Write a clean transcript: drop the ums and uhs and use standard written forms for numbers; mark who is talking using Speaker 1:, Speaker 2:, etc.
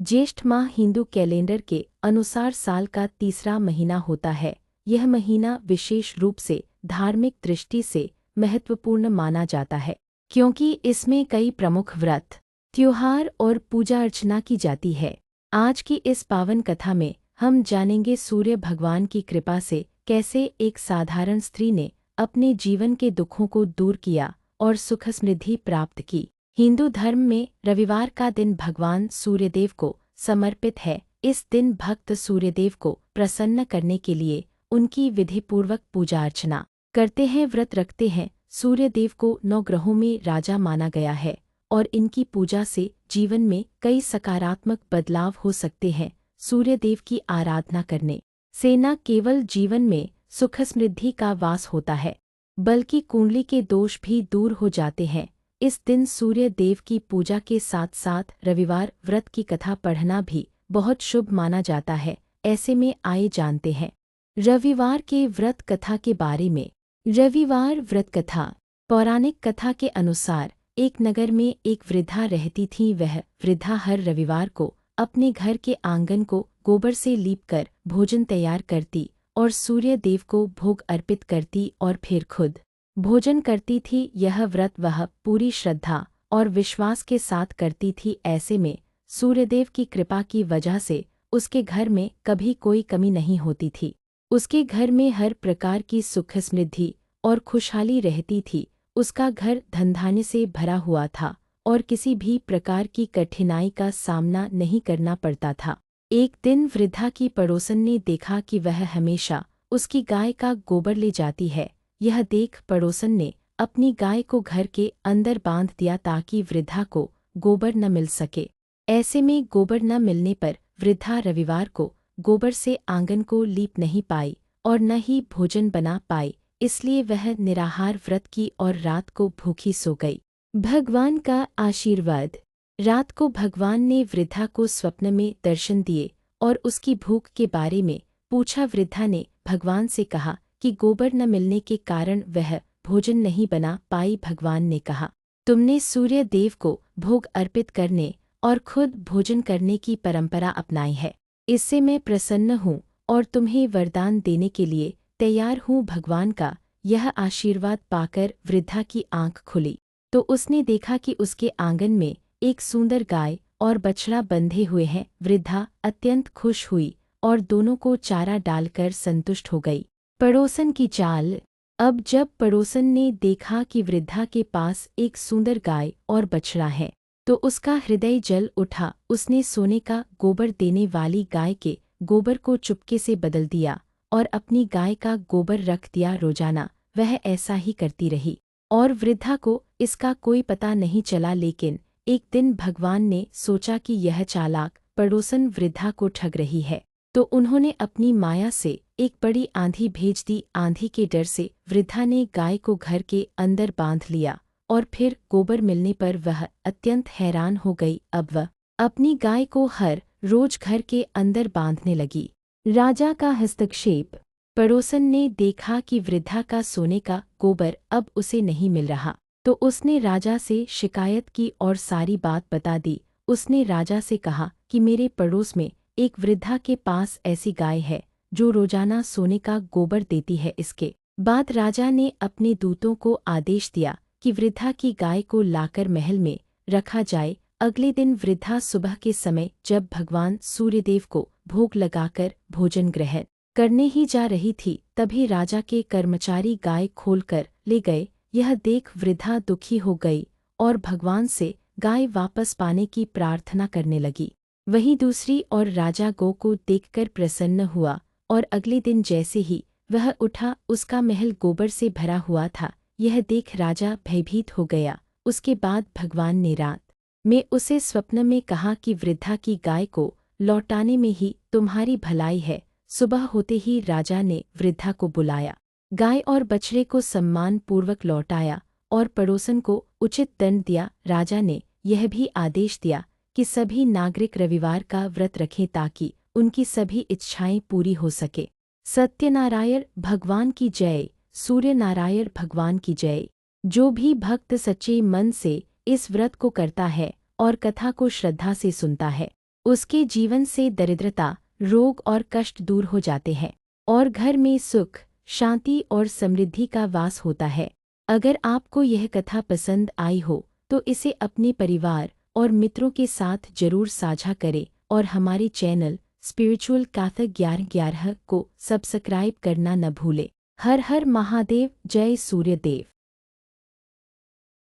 Speaker 1: ज्येष्ठ माह हिंदू कैलेंडर के अनुसार साल का तीसरा महीना होता है। यह महीना विशेष रूप से धार्मिक दृष्टि से महत्वपूर्ण माना जाता है, क्योंकि इसमें कई प्रमुख व्रत, त्योहार और पूजा अर्चना की जाती है। आज की इस पावन कथा में हम जानेंगे सूर्य भगवान की कृपा से कैसे एक साधारण स्त्री ने अपने जीवन के दुखों को दूर किया और सुख समृद्धि प्राप्त की। हिंदू धर्म में रविवार का दिन भगवान सूर्यदेव को समर्पित है। इस दिन भक्त सूर्यदेव को प्रसन्न करने के लिए उनकी विधिपूर्वक पूजा अर्चना करते हैं, व्रत रखते हैं। सूर्यदेव को 9 ग्रहों में राजा माना गया है और इनकी पूजा से जीवन में कई सकारात्मक बदलाव हो सकते हैं। सूर्यदेव की आराधना करने से न केवल जीवन में सुख समृद्धि का वास होता है, बल्कि कुंडली के दोष भी दूर हो जाते हैं। इस दिन सूर्य देव की पूजा के साथ साथ रविवार व्रत की कथा पढ़ना भी बहुत शुभ माना जाता है। ऐसे में आइए जानते हैं रविवार के व्रत कथा के बारे में। रविवार व्रत कथा। पौराणिक कथा के अनुसार एक नगर में एक वृद्धा रहती थी। वह वृद्धा हर रविवार को अपने घर के आंगन को गोबर से लीपकर भोजन तैयार करती और सूर्य देव को भोग अर्पित करती और फिर खुद भोजन करती थी। यह व्रत वह पूरी श्रद्धा और विश्वास के साथ करती थी। ऐसे में सूर्यदेव की कृपा की वजह से उसके घर में कभी कोई कमी नहीं होती थी। उसके घर में हर प्रकार की सुख समृद्धि और खुशहाली रहती थी। उसका घर धनधान्य से भरा हुआ था और किसी भी प्रकार की कठिनाई का सामना नहीं करना पड़ता था। एक दिन वृद्धा की पड़ोसन ने देखा कि वह हमेशा उसकी गाय का गोबर ले जाती है। यह देख पड़ोसन ने अपनी गाय को घर के अंदर बांध दिया ताकि वृद्धा को गोबर न मिल सके। ऐसे में गोबर न मिलने पर वृद्धा रविवार को गोबर से आंगन को लीप नहीं पाई और न ही भोजन बना पाई। इसलिए वह निराहार व्रत की और रात को भूखी सो गई। भगवान का आशीर्वाद। रात को भगवान ने वृद्धा को स्वप्न में दर्शन दिए और उसकी भूख के बारे में पूछा। वृद्धा ने भगवान से कहा कि गोबर न मिलने के कारण वह भोजन नहीं बना पाई। भगवान ने कहा, तुमने सूर्य देव को भोग अर्पित करने और खुद भोजन करने की परंपरा अपनाई है। इससे मैं प्रसन्न हूँ और तुम्हें वरदान देने के लिए तैयार हूँ। भगवान का यह आशीर्वाद पाकर वृद्धा की आंख खुली तो उसने देखा कि उसके आंगन में एक सुंदर गाय और बछड़ा बंधे हुए हैं। वृद्धा अत्यंत खुश हुई और दोनों को चारा डालकर संतुष्ट हो गई। पड़ोसन की चाल। अब जब पड़ोसन ने देखा कि वृद्धा के पास एक सुंदर गाय और बछड़ा है तो उसका हृदय जल उठा। उसने सोने का गोबर देने वाली गाय के गोबर को चुपके से बदल दिया और अपनी गाय का गोबर रख दिया। रोजाना वह ऐसा ही करती रही और वृद्धा को इसका कोई पता नहीं चला। लेकिन एक दिन भगवान ने सोचा कि यह चालाक पड़ोसन वृद्धा को ठग रही है, तो उन्होंने अपनी माया से एक बड़ी आंधी भेज दी। आंधी के डर से वृद्धा ने गाय को घर के अंदर बांध लिया और फिर गोबर मिलने पर वह अत्यंत हैरान हो गई। अब वह अपनी गाय को हर रोज घर के अंदर बांधने लगी। राजा का हस्तक्षेप। पड़ोसन ने देखा कि वृद्धा का सोने का गोबर अब उसे नहीं मिल रहा, तो उसने राजा से शिकायत की और सारी बात बता दी। उसने राजा से कहा कि मेरे पड़ोस में एक वृद्धा के पास ऐसी गाय है जो रोजाना सोने का गोबर देती है। इसके बाद राजा ने अपने दूतों को आदेश दिया कि वृद्धा की गाय को लाकर महल में रखा जाए। अगले दिन वृद्धा सुबह के समय जब भगवान सूर्यदेव को भोग लगाकर भोजन ग्रहण करने ही जा रही थी, तभी राजा के कर्मचारी गाय खोलकर ले गए। यह देख वृद्धा दुखी हो गई और भगवान से गाय वापस पाने की प्रार्थना करने लगी। वहीं दूसरी ओर राजा गौ को देखकर प्रसन्न हुआ और अगले दिन जैसे ही वह उठा उसका महल गोबर से भरा हुआ था। यह देख राजा भयभीत हो गया। उसके बाद भगवान ने रात में उसे स्वप्न में कहा कि वृद्धा की गाय को लौटाने में ही तुम्हारी भलाई है। सुबह होते ही राजा ने वृद्धा को बुलाया, गाय और बछड़े को सम्मान पूर्वक लौटाया और पड़ोसन को उचित दंड दिया। राजा ने यह भी आदेश दिया कि सभी नागरिक रविवार का व्रत रखें ताकि उनकी सभी इच्छाएं पूरी हो सके। सत्यनारायण भगवान की जय। सूर्य नारायण भगवान की जय। जो भी भक्त सच्चे मन से इस व्रत को करता है और कथा को श्रद्धा से सुनता है, उसके जीवन से दरिद्रता, रोग और कष्ट दूर हो जाते हैं और घर में सुख, शांति और समृद्धि का वास होता है। अगर आपको यह कथा पसंद आई हो तो इसे अपने परिवार और मित्रों के साथ जरूर साझा करें और हमारे चैनल स्पिरिचुअल कैथर 1111 को सब्सक्राइब करना न भूलें। हर हर महादेव, जय सूर्यदेव।